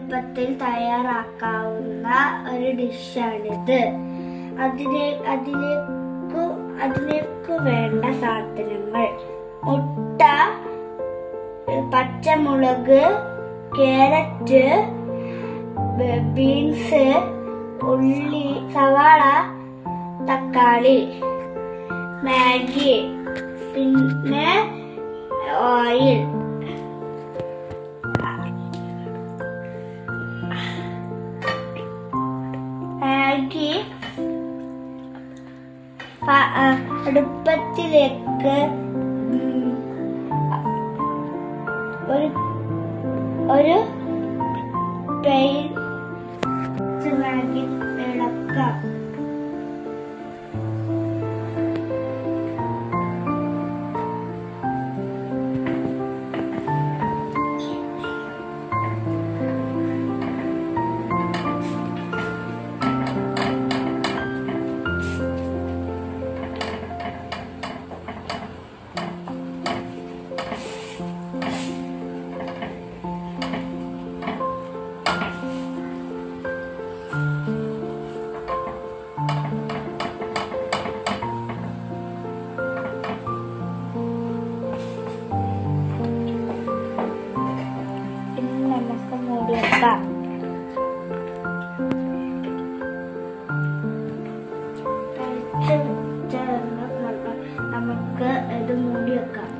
എളുപ്പത്തിൽ തയ്യാറാക്കാവുന്ന ഒരു ഡിഷാണിത്. അതിലേക്ക് വേണ്ട സാധനങ്ങൾ: മുട്ട, പച്ചമുളക്, ക്യാരറ്റ്, ബീൻസ്, ഉള്ളി, സവാള, തക്കാളി, മാഗി, പിന്നെ ഓയിൽ. മാഗി അടുപ്പത്തിലേക്ക് ഒരു പാൻ മാഗി ഇളക്കാം. നമുക്ക് ഇത് മൂടി വെക്കാം.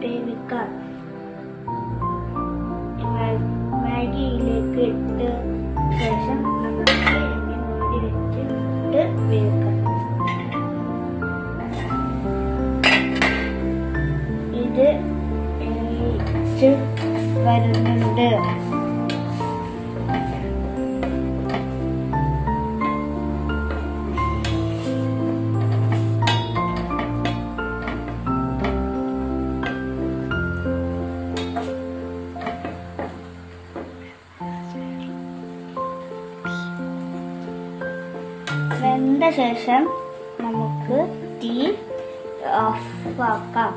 വേവിക്കാം. മാഗിയിലേക്ക് ഇട്ട് ശേഷം നമുക്ക് മൂടി വെച്ചിട്ട് വേവിക്കാം. ഇത് വരുന്നുണ്ട്. വെന്ത ശേഷം നമുക്ക് തീ ഓഫ് ആക്കാം.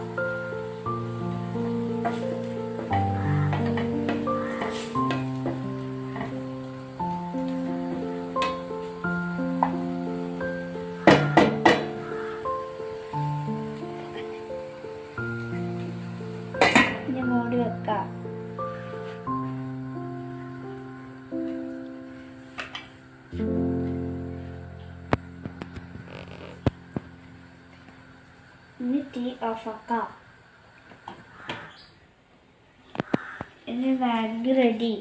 ഇനി മൂടി വെക്കാം. ഇനി തീ ഓഫ് ആക്കാം. ഇനി മാഗി റെഡി.